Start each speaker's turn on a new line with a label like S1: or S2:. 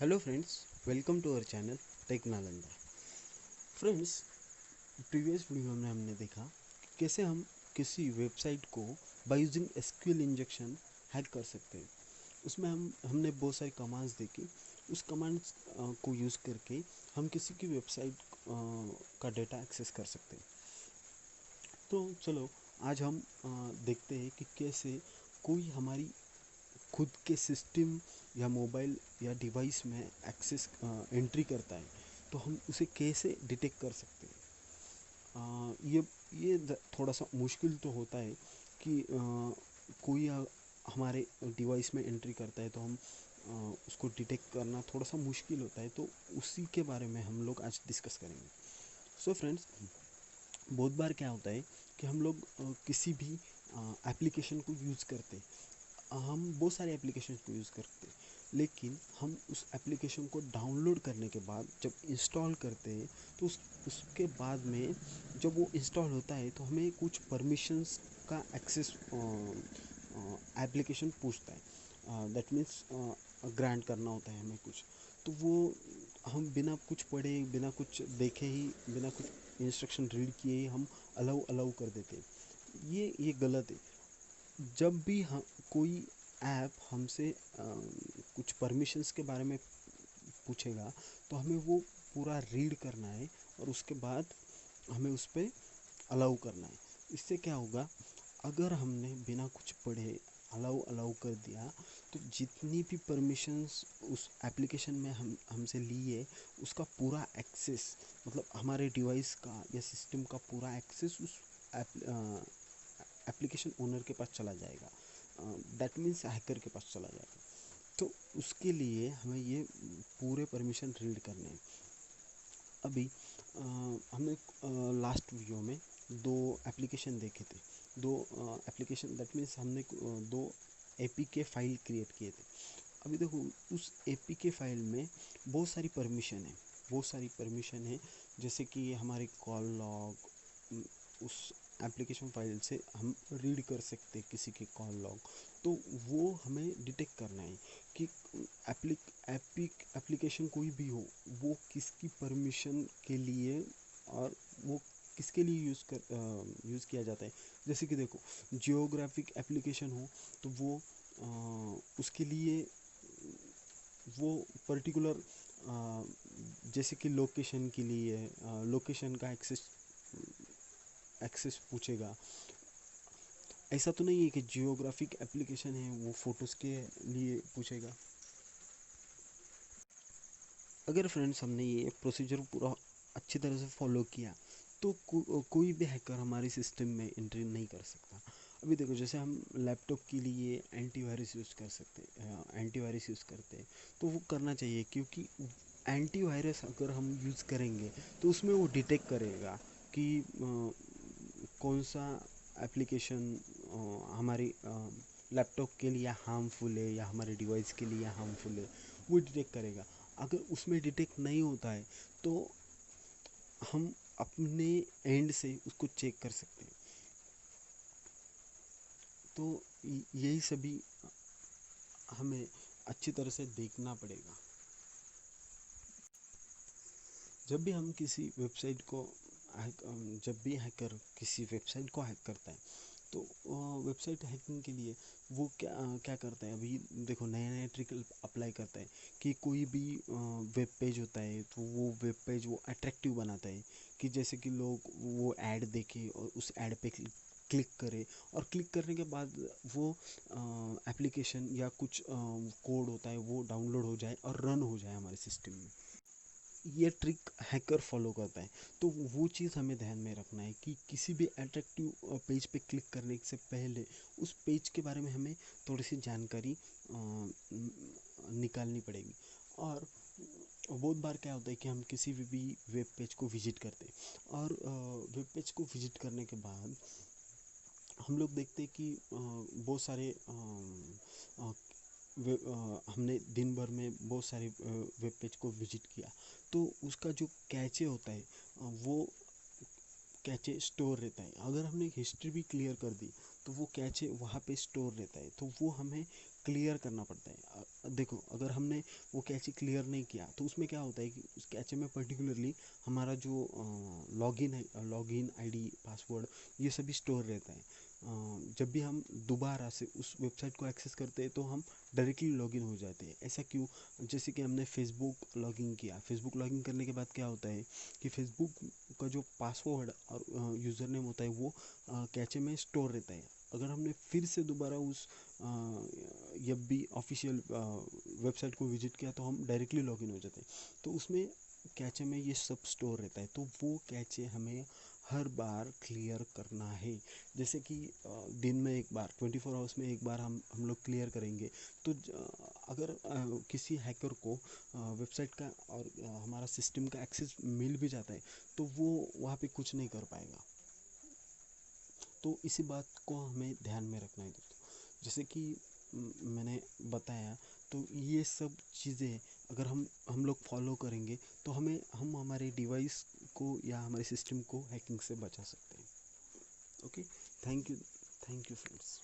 S1: Hello friends, welcome to our channel tech Nalanda. Friends, previous video में हमने देखा कि कैसे हम किसी वेबसाइट को by using SQL injection hack कर सकते हैं। उसमें हमने बहुत सारी कमांड्स देखी। उस कमांड्स को यूज़ करके हम किसी की वेबसाइट का डेटा एक्सेस कर सकते हैं। तो चलो आज हम देखते हैं कि कैसे कोई हमारी खुद के सिस्टम या मोबाइल या डिवाइस में एक्सेस एंट्री करता है, तो हम उसे कैसे डिटेक्ट कर सकते हैं। ये थोड़ा सा मुश्किल तो होता है कि कोई हमारे डिवाइस में एंट्री करता है तो हम उसको डिटेक्ट करना थोड़ा सा मुश्किल होता है। तो उसी के बारे में हम लोग आज डिस्कस करेंगे। सो फ्रेंड्स, बहुत बार क्या होता है कि हम लोग किसी भी एप्लीकेशन को यूज़ करते हैं। हम बहुत सारे एप्लीकेशन को यूज़ करते हैं, लेकिन हम उस एप्लीकेशन को डाउनलोड करने के बाद जब इंस्टॉल करते हैं तो उसके बाद में जब वो इंस्टॉल होता है तो हमें कुछ परमिशंस का एक्सेस एप्लीकेशन पूछता है। दैट मीन्स ग्रांट करना होता है हमें कुछ। तो वो हम बिना कुछ पढ़े, बिना कुछ देखे ही, बिना कुछ इंस्ट्रक्शन रीड किए ही हम अलाउ अलाउ कर देते हैं। ये गलत है। जब भी हम कोई ऐप हमसे कुछ परमिशंस के बारे में पूछेगा तो हमें वो पूरा रीड करना है और उसके बाद हमें उस पर अलाउ करना है। इससे क्या होगा, अगर हमने बिना कुछ पढ़े अलाउ अलाउ कर दिया तो जितनी भी परमिशंस उस एप्लीकेशन में हमसे ली है उसका पूरा एक्सेस, मतलब हमारे डिवाइस का या सिस्टम का पूरा एक्सेस उस एप्लीकेशन ओनर के पास चला जाएगा। दैट मीन्स हैकर के पास चला जाएगा। तो उसके लिए हमें ये पूरे परमिशन रीड करने हैं। अभी हमने लास्ट वीडियो में दो एप्लीकेशन देखे थे। दो एप्लीकेशन, दैट मीन्स हमने दो एपीके फाइल क्रिएट किए थे। अभी देखो, उस एपीके फाइल में बहुत सारी परमिशन है, बहुत सारी परमिशन है। जैसे कि हमारे कॉल लॉग, उस एप्लीकेशन फाइल से हम रीड कर सकते हैं किसी के कॉल लॉग। तो वो हमें डिटेक्ट करना है कि एप्लीकेशन कोई भी हो, वो किसकी परमिशन के लिए और वो किसके लिए यूज़ किया जाता है। जैसे कि देखो, जियोग्राफिक एप्लीकेशन हो तो वो उसके लिए वो पर्टिकुलर, जैसे कि लोकेशन के लिए लोकेशन का एक्सेस एक्सेस पूछेगा। ऐसा तो नहीं है कि जियोग्राफिक एप्लीकेशन है वो फ़ोटोज़ के लिए पूछेगा। अगर फ्रेंड्स हमने ये प्रोसीजर पूरा अच्छी तरह से फॉलो किया तो कोई भी हैकर हमारे सिस्टम में एंट्री नहीं कर सकता। अभी देखो, जैसे हम लैपटॉप के लिए एंटीवायरस यूज़ कर सकते हैं, एंटीवायरस यूज़ करते हैं तो वो करना चाहिए, क्योंकि एंटीवायरस अगर हम यूज़ करेंगे तो उसमें वो डिटेक्ट करेगा कि कौन सा एप्लीकेशन हमारी लैपटॉप के लिए हार्मफुल है या हमारे डिवाइस के लिए हार्मफुल है, वो डिटेक्ट करेगा। अगर उसमें डिटेक्ट नहीं होता है तो हम अपने एंड से उसको चेक कर सकते हैं। तो यही सभी हमें अच्छी तरह से देखना पड़ेगा। जब भी हम किसी वेबसाइट को जब भी हैकर किसी वेबसाइट को हैक करता है तो वेबसाइट हैकिंग के लिए वो क्या करता है। अभी देखो, नए नए ट्रिक अप्लाई करता है कि कोई भी वेब पेज होता है तो वो वेब पेज वो अट्रैक्टिव बनाता है कि जैसे कि लोग वो ऐड देखें और उस ऐड पे क्लिक करें, और क्लिक करने के बाद वो एप्लीकेशन या कुछ कोड होता है वो डाउनलोड हो जाए और रन हो जाए हमारे सिस्टम में। ये ट्रिक हैकर फॉलो करता है। तो वो चीज़ हमें ध्यान में रखना है कि किसी भी अट्रैक्टिव पेज पे क्लिक करने से पहले उस पेज के बारे में हमें थोड़ी सी जानकारी निकालनी पड़ेगी। और बहुत बार क्या होता है कि हम किसी भी वेब पेज को विजिट करते हैं और वेब पेज को विजिट करने के बाद हम लोग देखते हैं कि बहुत सारे हमने दिन भर में बहुत सारे वेब पेज को विजिट किया, तो उसका जो कैचे होता है वो कैचे स्टोर रहता है। अगर हमने हिस्ट्री भी क्लियर कर दी तो वो कैचे वहाँ पे स्टोर रहता है। तो वो हमें क्लियर करना पड़ता है। देखो अगर हमने वो कैचे क्लियर नहीं किया तो उसमें क्या होता है कि उस कैचे में पर्टिकुलरली हमारा जो लॉगिन है, लॉगिन आईडी पासवर्ड ये सभी स्टोर रहता है। जब भी हम दोबारा से उस वेबसाइट को एक्सेस करते हैं तो हम डायरेक्टली लॉगिन हो जाते हैं। ऐसा क्यों? जैसे कि हमने फेसबुक लॉगिन किया, फेसबुक लॉगिन करने के बाद क्या होता है कि फेसबुक का जो पासवर्ड और यूज़र नेम होता है वो कैचे में स्टोर रहता है। अगर हमने फिर से दोबारा उस जब भी ऑफिशियल वेबसाइट को विजिट किया तो हम डायरेक्टली लॉगिन हो जाते हैं। तो उसमें कैचे में ये सब स्टोर रहता है, तो वो कैचे हमें हर बार क्लियर करना है। जैसे कि दिन में एक बार 24 आवर्स में एक बार हम लोग क्लियर करेंगे। तो अगर किसी हैकर को वेबसाइट का और हमारा सिस्टम का एक्सेस मिल भी जाता है तो वो वहाँ पे कुछ नहीं कर पाएगा। तो इसी बात को हमें ध्यान में रखना है दोस्तों। जैसे कि मैंने बताया, तो ये सब चीज़ें अगर हम लोग फॉलो करेंगे तो हम हमारे डिवाइस को या हमारे सिस्टम को हैकिंग से बचा सकते हैं। Okay, thank you friends.